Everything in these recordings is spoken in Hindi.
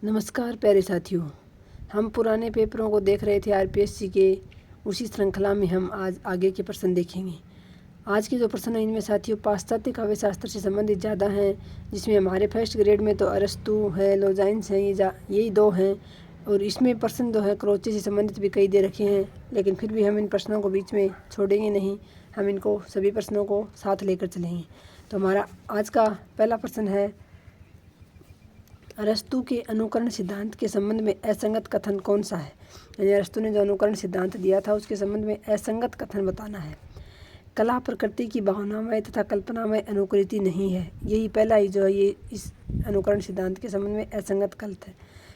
नमस्कार प्यारे साथियों। हम पुराने पेपरों को देख रहे थे आरपीएससी के। उसी श्रृंखला में हम आज आगे के प्रश्न देखेंगे। आज के जो प्रश्न हैं इनमें साथियों पाश्चात्य काव्य शास्त्र से संबंधित ज़्यादा हैं, जिसमें हमारे फर्स्ट ग्रेड में तो अरस्तु है, लोजाइन्स हैं, यही दो हैं। और इसमें प्रश्न जो है क्रोचे से संबंधित भी कई दे रखे हैं, लेकिन फिर भी हम इन प्रश्नों को बीच में छोड़ेंगे नहीं। हम इनको सभी प्रश्नों को साथ लेकर चलेंगे। तो हमारा आज का पहला प्रश्न है, अरस्तु के अनुकरण सिद्धांत के संबंध में असंगत कथन कौन सा है। यानी अरस्तु ने जो अनुकरण सिद्धांत दिया था उसके संबंध में असंगत कथन बताना है। कला प्रकृति की भावनामय तथा कल्पनामय अनुकृति नहीं है। यही पहला ही जो है ये इस अनुकरण सिद्धांत के संबंध में असंगत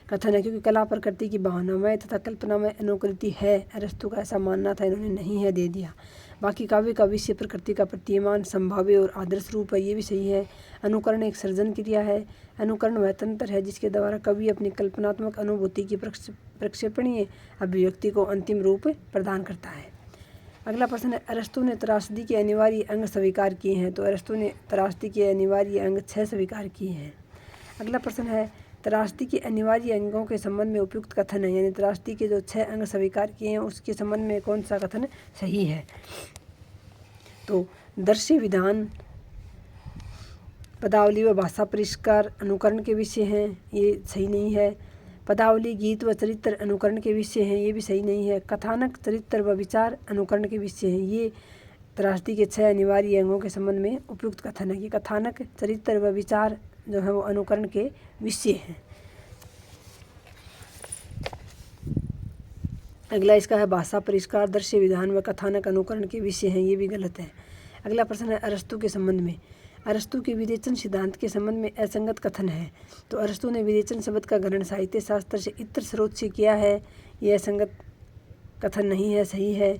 कथन है, क्योंकि कला प्रकृति की भावनामय तथा कल्पनामय अनुकृति है। अरस्तु का ऐसा मानना था, इन्होंने नहीं है दे दिया। बाकी काव्य का विषय प्रकृति का प्रतीयमान संभाव्य और आदर्श रूप है, ये भी सही है। अनुकरण एक सृजन क्रिया है। अनुकरण वह तंत्र है जिसके द्वारा कवि अपनी कल्पनात्मक अनुभूति की प्रक्षेपणीय अभिव्यक्ति को अंतिम रूप प्रदान करता है। अगला प्रश्न है, अरस्तु ने त्रासदी के अनिवार्य अंग स्वीकार किए हैं। तो अरस्तु ने त्रासदी के अनिवार्य अंग 6 स्वीकार किए हैं। अगला प्रश्न है, त्रासदी के अनिवार्य अंगों के संबंध में उपयुक्त कथन है। यानी त्रासदी के जो 6 अंग स्वीकार किए हैं उसके संबंध में कौन सा कथन सही है। तो दृश्य विधान, पदावली व भाषा परिष्कार अनुकरण के विषय हैं, ये सही नहीं है। पदावली गीत व चरित्र अनुकरण के विषय हैं, ये भी सही नहीं है। कथानक चरित्र व विचार अनुकरण के विषय हैं, ये त्रासदी के 6 अनिवार्य अंगों के संबंध में उपयुक्त कथन है कि कथानक चरित्र व विचार जो है वो अनुकरण के विषय हैं। अगला इसका है, भाषा परिष्कार दृश्य विधान व कथानक अनुकरण के विषय हैं, ये भी गलत है। अगला प्रश्न है, अरस्तु के संबंध में, अरस्तु के विवेचन सिद्धांत के संबंध में असंगत कथन है। तो अरस्तु ने विवेचन शब्द का ग्रहण साहित्य शास्त्र से इतर स्रोत से किया है, यह असंगत कथन नहीं है, सही है।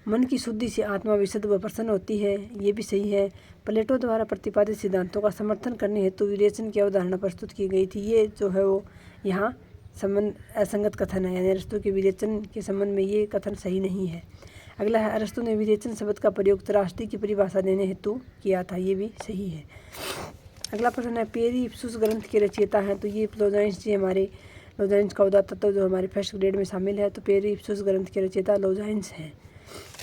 मन की शुद्धि से आत्मा विशुद्ध व प्रसन्न होती है, ये भी सही है। प्लेटो द्वारा प्रतिपादित सिद्धांतों का समर्थन करने हेतु विवेचन की अवधारणा प्रस्तुत की गई थी, ये जो है वो यहाँ संबंध असंगत कथन है। यानी अरस्तु के विवेचन के संबंध में ये कथन सही नहीं है। अगला है, अरस्तु ने विवेचन शब्द का प्रयोग त्रासदी की परिभाषा देने हेतु किया था, ये भी सही है। अगला प्रश्न है, पेरिप्सुस ग्रंथ के रचयिता हैं। तो ये लोजाइन्स जी, हमारे लोजाइन्स का उदात्त तत्व जो हमारे फर्स्ट ग्रेड में शामिल है, तो पेरिप्सुस ग्रंथ के रचयिता लोजाइन्स हैं।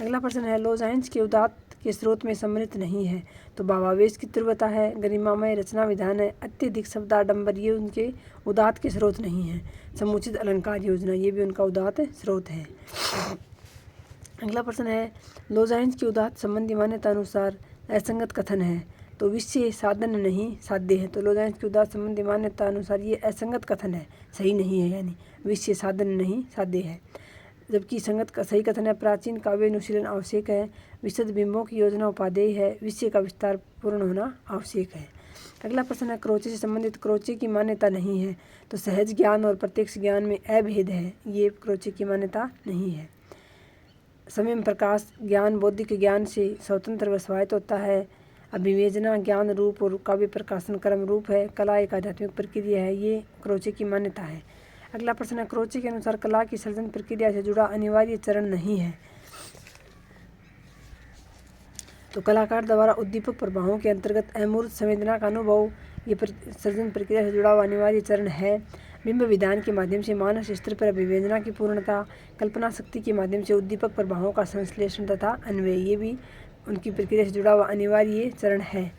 अगला प्रश्न है, लोजाइन्स के उदात्त के स्रोत में सम्मिलित नहीं है। तो भावावेश की तीव्रता है, गरिमामय रचना विधान है, अत्यधिक शब्दाडंबर, ये उनके उदात्त के स्रोत नहीं है। समुचित अलंकार योजना, ये भी उनका उदात्त स्रोत है। अगला प्रश्न है, लोजाइन्स की उदात्त संबंधी मान्यता अनुसार असंगत कथन है। तो विषय साधन नहीं साध्य है। तो लोजाइन्स की उदात्त संबंधी मान्यता अनुसार ये असंगत कथन है, सही नहीं है। यानी विषय साधन नहीं साध्य है, जबकि सही कथन है, प्राचीन काव्य अनुशीलन आवश्यक है, विशद बिंबों की योजना उपादेय है, विषय का विस्तार पूर्ण होना आवश्यक है। अगला प्रश्न है, क्रोचे से संबंधित क्रोचे की मान्यता नहीं है। तो सहज ज्ञान और प्रत्यक्ष ज्ञान में अभेद है, ये क्रोचे की मान्यता नहीं है। समय में प्रकाश ज्ञान बौद्धिक ज्ञान से स्वतंत्र व स्वायत्त होता है। अभिवेचना ज्ञान रूप और काव्य प्रकाशन क्रम रूप है। कला एक आध्यात्मिक प्रक्रिया है, ये क्रोचे की मान्यता है। अगला प्रश्न है, क्रोचे के अनुसार कला की सृजन प्रक्रिया से जुड़ा अनिवार्य चरण नहीं है। तो कलाकार द्वारा उद्दीपक प्रभावों के अंतर्गत अमूर्त संवेदना का अनुभव, ये सृजन प्रक्रिया से जुड़ा हुआ अनिवार्य चरण है। बिंब विधान के माध्यम से मानस स्तर पर अभिवेचना की पूर्णता, कल्पना शक्ति के माध्यम से उद्दीपक प्रभावों का संश्लेषण तथा अन्वय, ये भी उनकी प्रक्रिया से जुड़ा हुआ अनिवार्य चरण है।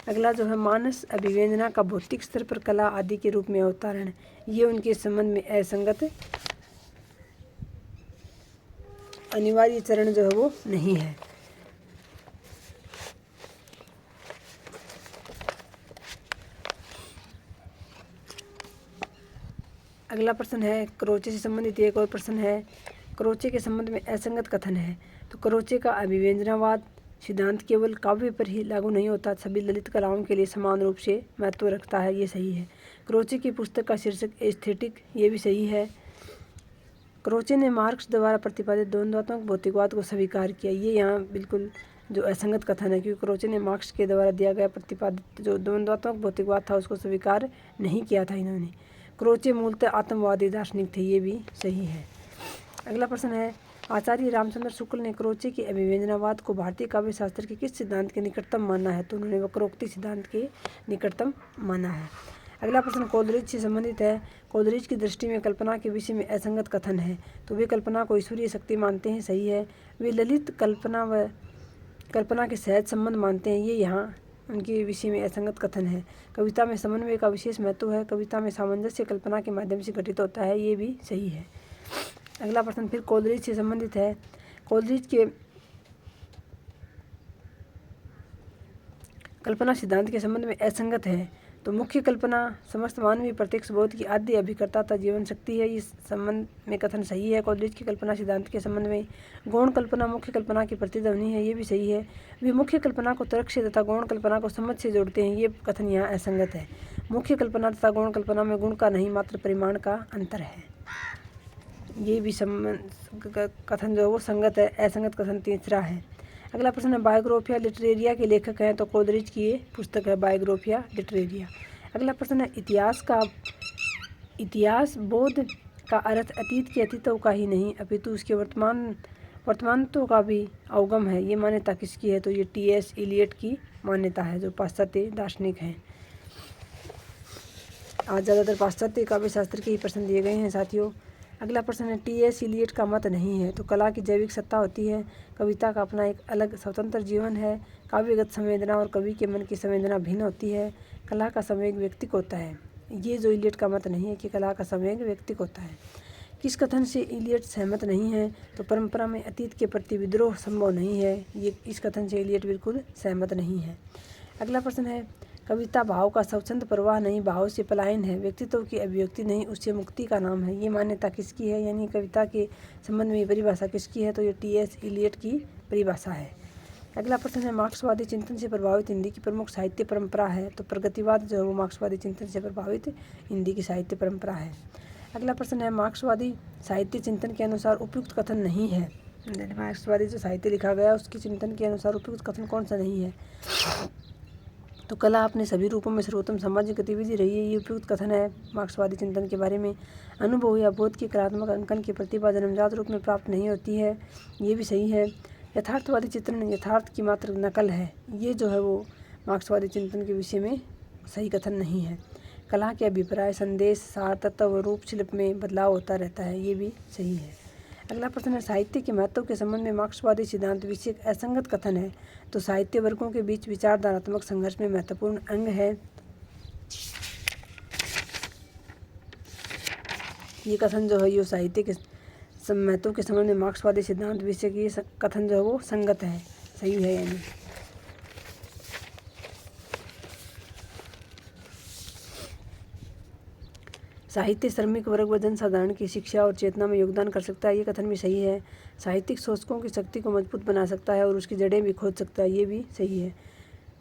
अगला जो है, मानस अभिवेचना का भौतिक स्तर पर कला आदि के रूप में अवतरण, ये उनके संबंध में असंगत अनिवार्य चरण जो है वो नहीं है। अगला प्रश्न है, क्रोचे से संबंधित एक और प्रश्न है, क्रोचे के संबंध में असंगत कथन है। तो क्रोचे का अभिव्यंजनावाद सिद्धांत केवल काव्य पर ही लागू नहीं होता, सभी ललित कलाओं के लिए समान रूप से महत्व रखता है, ये सही है। क्रोचे की पुस्तक का शीर्षक एस्थेटिक, ये भी सही है। क्रोचे ने मार्क्स द्वारा प्रतिपादित द्वंद्वात्मक भौतिकवाद को स्वीकार किया, ये यहाँ बिल्कुल जो असंगत कथन है, क्योंकि क्रोचे ने मार्क्स के द्वारा दिया गया प्रतिपादित जो द्वंद्वात्मक भौतिकवाद था उसको स्वीकार नहीं किया था इन्होंने। क्रोचे मूलतः आत्मवादी दार्शनिक थे, ये भी सही है। अगला प्रश्न है, आचार्य रामचंद्र शुक्ल ने क्रोचे के अभिव्यंजनावाद को भारतीय काव्य शास्त्र के किस सिद्धांत के निकटतम माना है? तो उन्होंने वक्रोक्ति सिद्धांत के निकटतम माना है। अगला प्रश्न कोलरिज से संबंधित है। कोलरिज की दृष्टि में कल्पना के विषय में असंगत कथन है। तो वे कल्पना को ईश्वरीय शक्ति मानते हैं, सही है। वे ललित कल्पना व कल्पना के सहज संबंध मानते हैं, ये यहाँ उनके विषय में असंगत कथन है। कविता में समन्वय का विशेष महत्व है। कविता में सामंजस्य कल्पना के माध्यम से घटित होता है, ये भी सही है। अगला प्रश्न फिर कोलरिज से संबंधित है। कोलरिज के कल्पना सिद्धांत के संबंध में असंगत है। तो मुख्य कल्पना समस्त मानवीय प्रत्यक्ष बोध की आद्य अभिकर्ता तथा जीवन शक्ति है, इस संबंध में कथन सही है। कोलरिज की कल्पना सिद्धांत के संबंध में गौण कल्पना मुख्य कल्पना की प्रतिध्वनि है, ये भी सही है। वे मुख्य कल्पना को तर्क से तथा गौण कल्पना को समझ से जोड़ते हैं, ये कथन यहाँ असंगत है। मुख्य कल्पना तथा गौण कल्पना में गुण का नहीं मात्र परिमाण का अंतर है, ये भी कथन जो है वो संगत है। असंगत कथन तीसरा है। अगला प्रश्न है बायोग्राफिया लिटरेरिया के लेखक हैं। तो कोलरिज की ये पुस्तक है बायोग्राफिया लिटरेरिया। अगला प्रश्न है इतिहास बोध का अर्थ अतीत के अतीतों का ही नहीं अपितु उसके वर्तमानत्व का भी अवगम है, ये मान्यता किसकी है? तो ये T.S. इलियट की मान्यता है, जो पाश्चात्य दार्शनिक हैं। आज ज़्यादातर पाश्चात्य काव्य शास्त्र के ही प्रश्न दिए गए हैं साथियों। अगला प्रश्न है T.S. इलियट का मत नहीं है। तो कला की जैविक सत्ता होती है, कविता का अपना एक अलग स्वतंत्र जीवन है, काव्यगत संवेदना और कवि के मन की संवेदना भिन्न होती है, कला का संवेग व्यक्तिक होता है। ये जो इलियट का मत नहीं है कि कला का संवेग व्यक्तिक होता है। किस कथन से इलियट सहमत नहीं है? तो परंपरा में अतीत के प्रति विद्रोह संभव नहीं है, ये इस कथन से इलियट बिल्कुल सहमत नहीं है। अगला प्रश्न है कविता भाव का स्वच्छंद प्रवाह नहीं, भाव से पलायन है, व्यक्तित्व की अभिव्यक्ति नहीं, उससे मुक्ति का नाम है, ये मान्यता किसकी है? यानी कविता के संबंध में परिभाषा किसकी है? तो ये T.S. इलियट की परिभाषा है। अगला प्रश्न है मार्क्सवादी चिंतन से प्रभावित हिंदी की प्रमुख साहित्य परंपरा है। तो प्रगतिवाद जो है वो मार्क्सवादी चिंतन से प्रभावित हिंदी की साहित्य परंपरा है। अगला प्रश्न है मार्क्सवादी साहित्य चिंतन के अनुसार उपयुक्त कथन नहीं है। मार्क्सवादी जो साहित्य लिखा गया उसके चिंतन के अनुसार उपयुक्त कथन कौन सा नहीं है? तो कला अपने सभी रूपों में सर्वोत्तम सामाजिक गतिविधि रही है, ये उपयुक्त कथन है मार्क्सवादी चिंतन के बारे में। अनुभव या बोध की कलात्मक अंकन की प्रतिभा जन्मजात रूप में प्राप्त नहीं होती है, ये भी सही है। यथार्थवादी चित्रण यथार्थ की मात्र नकल है, ये जो है वो मार्क्सवादी चिंतन के विषय में सही कथन नहीं है। कला के अभिप्राय संदेश सार तत्व व रूप शिल्प में बदलाव होता रहता है, ये भी सही है। अगला प्रश्न है साहित्य के महत्व के संबंध में मार्क्सवादी सिद्धांत विषय असंगत कथन है। तो साहित्य वर्गों के बीच विचारधारात्मक संघर्ष में महत्वपूर्ण अंग है, ये कथन जो है ये साहित्य के महत्व के संबंध में मार्क्सवादी सिद्धांत विषय की कथन जो है वो संगत है, सही है। यानी साहित्य श्रमिक वर्ग व जनसाधारण की शिक्षा और चेतना में योगदान कर सकता है, ये कथन भी सही है। साहित्यिक सोचकों की शक्ति को मजबूत बना सकता है और उसकी जड़ें भी खोद सकता है, ये भी सही है।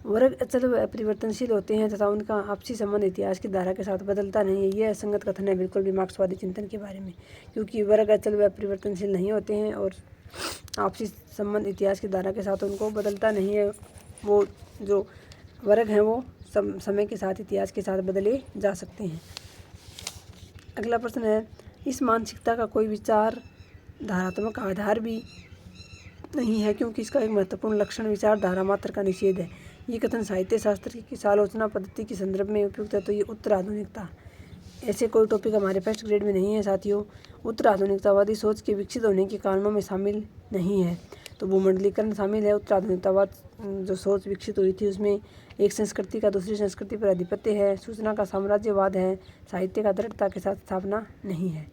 वर्ग अचल व परिवर्तनशील होते हैं तथा उनका आपसी संबंध इतिहास की धारा के साथ बदलता नहीं है, यह असंगत कथन है बिल्कुल भी मार्क्सवादी चिंतन के बारे में, क्योंकि वर्ग अचल व परिवर्तनशील नहीं होते हैं और आपसी संबंध इतिहास की धारा के साथ उनको बदलता नहीं है। वो जो वर्ग हैं वो समय के साथ इतिहास के साथ बदले जा सकते हैं। अगला प्रश्न है इस मानसिकता का कोई विचार धारात्मक आधार भी नहीं है, क्योंकि इसका एक महत्वपूर्ण लक्षण विचारधारा मात्र का निषेध है, ये कथन साहित्य शास्त्र की किस आलोचना पद्धति के संदर्भ में उपयुक्त है? तो ये उत्तर आधुनिकता। ऐसे कोई टॉपिक हमारे फर्स्ट ग्रेड में नहीं है साथियों। उत्तर आधुनिकतावादी सोच के विकसित होने के कारणों में शामिल नहीं है। तो भूमंडलीकरण शामिल है। उत्तर आधुनिकतावाद जो सोच विकसित हुई थी उसमें एक संस्कृति का दूसरी संस्कृति पर अधिपत्य है, सूचना का साम्राज्यवाद है, साहित्य का दृढ़ता के साथ स्थापना नहीं है।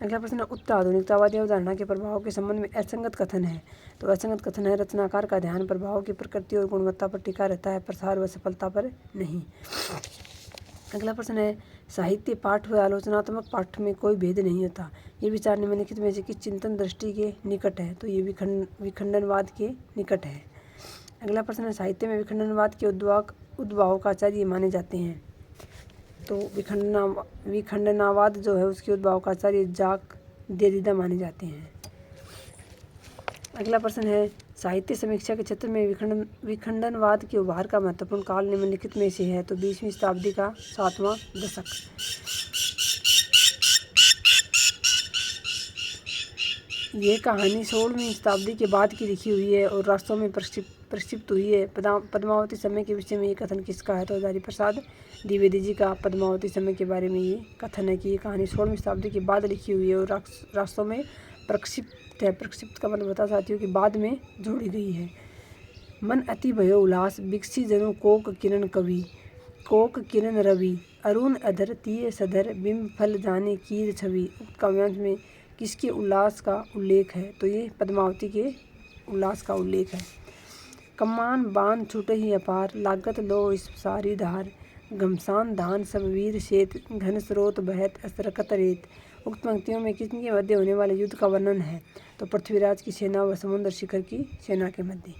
अगला प्रश्न है उत्तर आधुनिकतावादी अवधारणा के प्रभाव के संबंध में असंगत कथन है। तो असंगत कथन है रचनाकार का ध्यान प्रभाव की प्रकृति और गुणवत्ता पर टिका रहता है, प्रसार व सफलता पर नहीं। अगला प्रश्न है साहित्य पाठ व आलोचनात्मक पाठ में कोई भेद नहीं होता, ये विचार निम्नलिखित में से किस चिंतन दृष्टि के निकट है? तो ये विखंडनवाद के निकट है। अगला प्रश्न है साहित्य में विखंडनवाद के उद्भावक आचार्य माने जाते हैं। तो विखंडनावाद जो है उसके उद्भावक आचार्य जाक देरिडा माने जाते हैं। अगला प्रश्न है साहित्य समीक्षा के क्षेत्र में विखंडनवाद के उभार का महत्वपूर्ण काल निम्नलिखित में से है। तो 20वीं शताब्दी का 7वां दशक। ये कहानी 16वीं शताब्दी के बाद की लिखी हुई है और रास्तों में प्रक्षिप्त हुई है। पद्मावती समय के विषय में ये कथन किसका है? तो हजारी प्रसाद द्विवेदी जी का पद्मावती समय के बारे में ये कथन है कि ये कहानी 16वीं शताब्दी के बाद लिखी हुई है और रास्तों में प्रक्षिप्त है। प्रक्षिप्त का मतलब बता चाहती हूँ कि बाद में जोड़ी गई है। मन अति भयो उल्लास बिकसी जनु कोक किरण कवि, कोक किरण रवि अरुण अधर तीय सधर बिंब फल जाने कीर छवि। उक्त काव्यांश में किसके उल्लास का उल्लेख है? तो ये पद्मावती के उल्लास का उल्लेख है। कमान बाण छूटे ही अपार लागत लो इस सारी धार, घमसान धान सब वीर शेत घन स्रोत बहत असरकत रेत। उक्त पंक्तियों में किसके मध्य होने वाले युद्ध का वर्णन है? तो पृथ्वीराज की सेना व समुद्र शिखर की सेना के मध्य।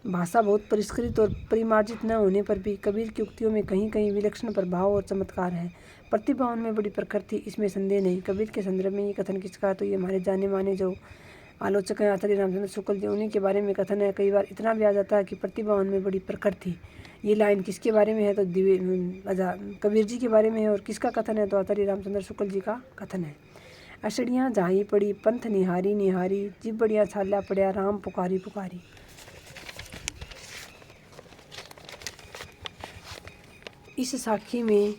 भाषा बहुत परिष्कृत और परिमार्जित न होने पर भी कबीर की उक्तियों में कहीं कहीं विलक्षण प्रभाव और चमत्कार है। प्रतिभा उनमें बड़ी प्रखर थी, इसमें संदेह नहीं। कबीर के संदर्भ में ये कथन किसका है? तो ये हमारे जाने माने जो आलोचक हैं आचार्य रामचंद्र शुक्ल जी, उन्हीं के बारे में कथन है। कई बार इतना भी आ जाता है कि प्रतिभा उनमें बड़ी प्रखर थी। ये लाइन किसके बारे में है? तो कबीर जी के बारे में है। और किसका कथन है? तो आचार्य रामचंद्र शुक्ल जी का कथन है। अषड़ियाँ जाही पड़ी पंथ निहारी निहारी, जिब बढ़िया छाल्या पड़िया राम पुकारी पुकारी। इस साखी में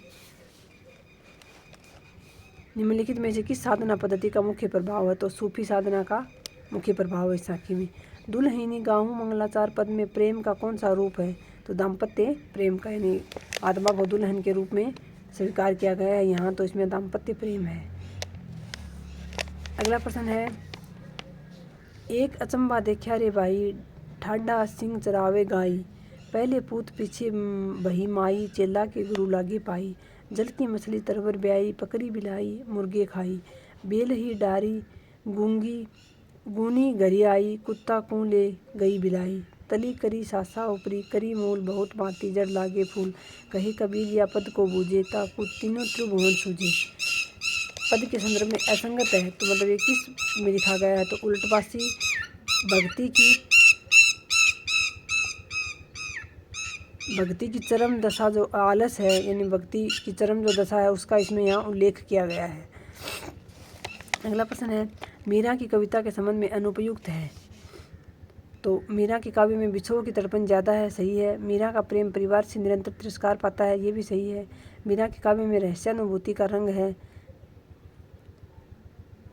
निम्नलिखित में से किस साधना पद्धति का मुख्य प्रभाव है? तो सूफी साधना का मुख्य प्रभाव है इस साखी में। दुल्हनी गाहू मंगलाचार पद में प्रेम का कौन सा रूप है? तो दाम्पत्य प्रेम का, यानी आत्मा को दुल्हन के रूप में स्वीकार किया गया है यहाँ, तो इसमें दाम्पत्य प्रेम है। अगला प्रश्न है, एक अचंबा देखा रे भाई ठाडा सिंह चरावे गाई, पहले पूत पीछे बही माई चेला के गुरु लागे पाई, जलती मछली तरवर ब्याई पकड़ी बिलाई मुर्गे खाई, बेल ही डारी गूंगी गूनी घरी आई कुत्ता कूं ले गई बिलाई, तली करी सासा ऊपरी करी मूल बहुत भांति जड़ लागे फूल, कहे कबीर या पद को बूझे ताकू तीनों त्रिभुवन सूझे। पद के संदर्भ में असंगत है, तो मतलब ये किस में लिखा गया है? तो उल्टपासी भक्ति की चरम दशा जो आलस है, यानी भक्ति की चरम जो दशा है उसका इसमें यहाँ उल्लेख किया गया है। अगला प्रश्न है, मीरा की कविता के संबंध में अनुपयुक्त है। तो मीरा के काव्य में बिछोह की तड़पन ज़्यादा है, सही है। मीरा का प्रेम परिवार से निरंतर तिरस्कार पाता है, ये भी सही है। मीरा के काव्य में रहस्यानुभूति का रंग है,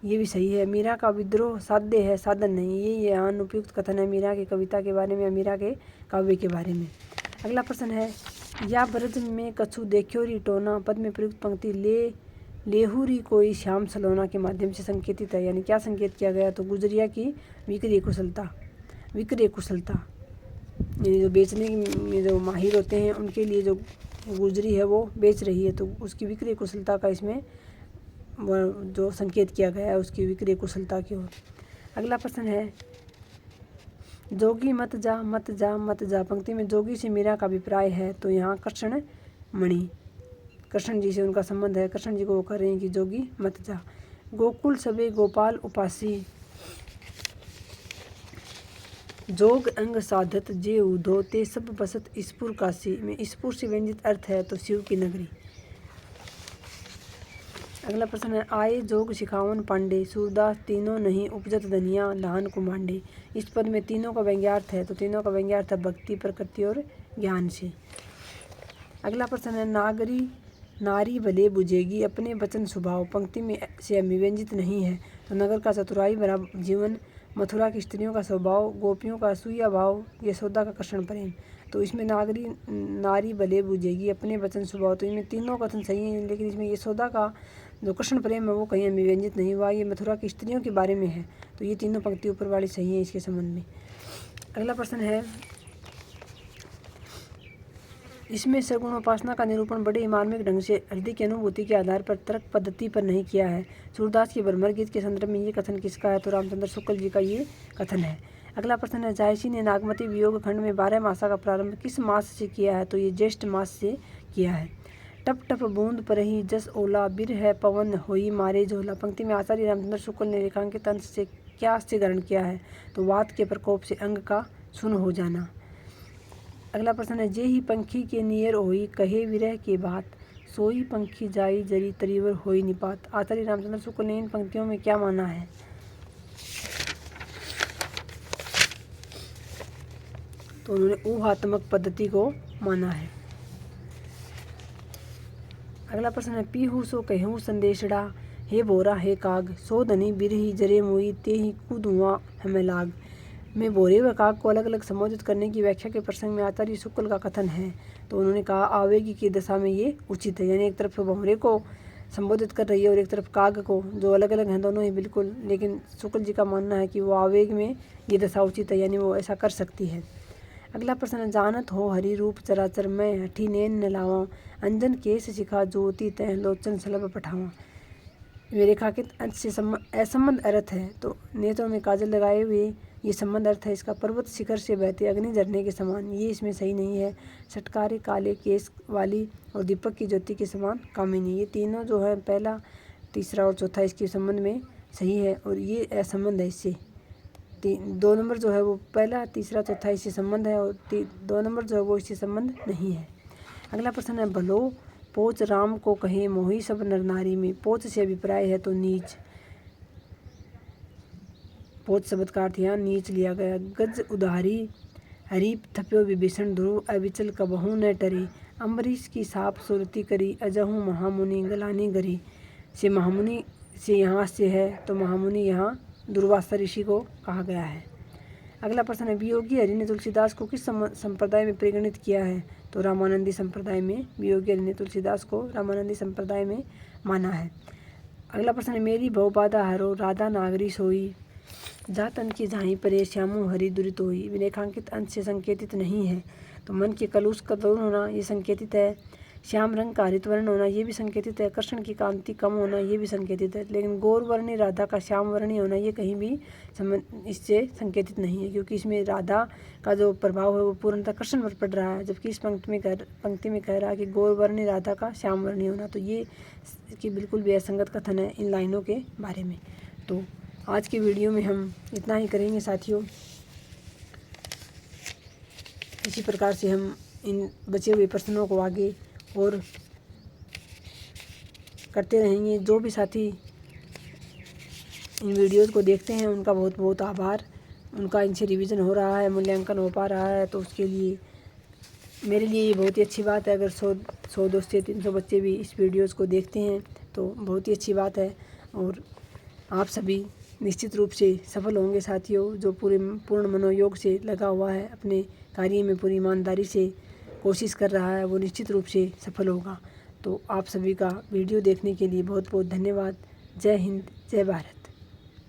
ये भी सही है। मीरा का विद्रोह साध्य है, साधन नहीं, ये यहाँ अनुपयुक्त कथन है मीरा की कविता के बारे में, मीरा के काव्य के बारे में। अगला प्रश्न है, या ब्रज में कछु देखो री टोना, पद में प्रयुक्त पंक्ति लेहुरी कोई श्याम सलोना के माध्यम से संकेतित है, यानी क्या संकेत किया गया? तो गुजरिया की विक्रय कुशलता, यानी जो बेचने में जो माहिर होते हैं उनके लिए जो गुजरी है वो बेच रही है, तो उसकी विक्रय कुशलता का इसमें जो संकेत किया गया है उसकी विक्रय कुशलता की ओर। अगला प्रश्न है, जोगी मत जा मत जा मत जा, पंक्ति में जोगी से मीरा का अभिप्राय है, तो यहाँ कृष्ण जी से उनका संबंध है। कृष्ण जी को वो कह रहे हैं कि जोगी मत जा। गोकुल सबे गोपाल उपासी, जोग अंग साधत जे उधो ते सब बसत स्पुर काशी, में स्पुर से व्यंजित अर्थ है, तो शिव की नगरी। अगला प्रश्न है, आए जोग शिखावन पांडे, सूरदास तीनों नहीं उपजत धनिया धान कुमांडे। इस पद में तीनों का व्यंग्यार्थ है, तो तीनों का व्यंग्यार्थ है भक्ति, प्रकृति और ज्ञान से। अगला प्रश्न है, नारी भले बुझेगी अपने वचन स्वभाव, पंक्ति में से अभिव्यंजित नहीं है, तो नगर का चतुराई भरा जीवन, मथुरा की स्त्रियों का स्वभाव, गोपियों का असूया भाव, यशोदा का कृष्ण प्रेम। तो इसमें नारी भले बुझेगी अपने वचन स्वभाव, तो इनमें तीनों कथन सही हैं, लेकिन इसमें यशोदा का जो कृष्ण प्रेम है वो कहीं अभिव्यंजित नहीं हुआ, ये मथुरा की स्त्रियों के बारे में है, तो ये तीनों पंक्ति ऊपर वाली सही है इसके संबंध में। अगला प्रश्न है, इसमें सगुण उपासना का निरूपण बड़े मार्मिक ढंग से हृदय की अनुभूति के आधार पर तर्क पद्धति पर नहीं किया है। सूरदास के भ्रमर गीत के संदर्भ में ये कथन किसका है? तो रामचंद्र शुक्ल जी का ये कथन है। अगला प्रश्न है, जायसी ने नागमती वियोग खंड में 12 मासा का प्रारंभ किस मास से किया है? तो ये ज्येष्ठ मास से किया है। टप टप बूंद पर ही जस ओला बिर है पवन होई मारे झोला, पंक्ति में आचार्य रामचंद्र शुक्ल ने रेखांकित अंश से क्या से ग्रहण किया है? तो वात के प्रकोप से अंग का सुन हो जाना। अगला प्रश्न है, जे ही पंखी के नियर होई कहे विरह के बात, सोई पंखी जाई जरी तरीवर होई निपात। आचार्य रामचंद्र शुक्ल ने इन पंक्तियों में क्या माना है? तो उन्होंने ऊहात्मक पद्धति को माना है। अगला प्रश्न है पीहू सो कहूँ संदेशड़ा, हे बोरा हे काग, सो धनी बिरही जरे मुई, ते ही कुधुआं हमें लाग। में बोरे व काग को अलग अलग संबोधित करने की व्याख्या के प्रसंग में आचार्य शुक्ल का कथन है। तो उन्होंने कहा आवेगी की दशा में ये उचित है, यानी एक तरफ भंवरे को संबोधित कर रही है और एक तरफ काग को, जो अलग अलग हैं दोनों ही बिल्कुल, लेकिन शुक्ल जी का मानना है कि वो आवेग में ये दशा उचित है, यानी वो ऐसा कर सकती है। अगला प्रश्न है जानत हो हरि रूप चराचर, मैं हठी नैन न लावा, अंजन केश शिखा ज्योति तह लोचन सलभ पठावा। वे रेखांकित अंश से असंबंध अर्थ है। तो नेत्रों में काजल लगाए हुए ये संबंध अर्थ है इसका। पर्वत शिखर से बहते अग्नि झरने के समान, ये इसमें सही नहीं है। सटकारे काले केस वाली और दीपक की ज्योति के समान कामिनी, ये तीनों जो है पहला तीसरा और चौथा इसके संबंध में सही है और ये असंबंध है इससे। 2 नंबर जो है वो पहला तीसरा चौथा इससे संबंध है और 2 नंबर जो है वो इससे संबंध नहीं है। अगला प्रश्न है भलो पोच राम को कहे मोही सब नर नारी में, पोच से अभिप्राय है तो नीच। पोच शब्द का अर्थ यहाँ नीच लिया गया। गज उदारी हरीप थप्यो विभीषण, ध्रुव अविचल कबहू न टरी, अम्बरीश की साप सुरति करी, अजहू महामुनि गलानी गरी। से महामुनि से यहाँ से है तो महामुनि यहाँ दुर्वासा ऋषि को कहा गया है। अगला प्रश्न है वियोगी हरि ने तुलसीदास को किस संप्रदाय में परिगणित किया है। तो रामानंदी संप्रदाय में वियोगी हरि ने तुलसीदास को रामानंदी संप्रदाय में माना है। अगला प्रश्न है मेरी भवबाधा हरो, राधा नागरी सोई, जा तन की झाई परे, श्यामो हरि दुरित होई। विरेखांकित अंश से संकेतित नहीं है। तो मन के कलुष का तरुण होना ये संकेतित है। श्याम रंग का हरित वर्ण होना ये भी संकेतित है। कृष्ण की कांति कम होना ये भी संकेतित है। लेकिन गौर वर्णी राधा का श्याम वर्णी होना ये कहीं भी इससे संकेतित नहीं है, क्योंकि इसमें राधा का जो प्रभाव है वो पूर्णतः कृष्ण पर पड़ रहा है, जबकि इस पंक्ति में कह रहा है कि गौर वर्णी राधा का श्याम वर्णी होना। तो ये कि बिल्कुल भी असंगत कथन है इन लाइनों के बारे में। तो आज के वीडियो में हम इतना ही करेंगे साथियों। इसी प्रकार से हम इन बचे हुए प्रश्नों को आगे और करते रहेंगे। जो भी साथी इन वीडियोस को देखते हैं उनका बहुत बहुत आभार। उनका इनसे रिवीजन हो रहा है, मूल्यांकन हो पा रहा है, तो उसके लिए मेरे लिए ये बहुत ही अच्छी बात है। अगर 100 से 300 बच्चे भी इस वीडियोस को देखते हैं तो बहुत ही अच्छी बात है। और आप सभी निश्चित रूप से सफल होंगे साथियों। जो पूर्ण मनोयोग से लगा हुआ है, अपने कार्य में पूरी ईमानदारी से कोशिश कर रहा है, वो निश्चित रूप से सफल होगा। तो आप सभी का वीडियो देखने के लिए बहुत बहुत धन्यवाद। जय हिंद, जय भारत।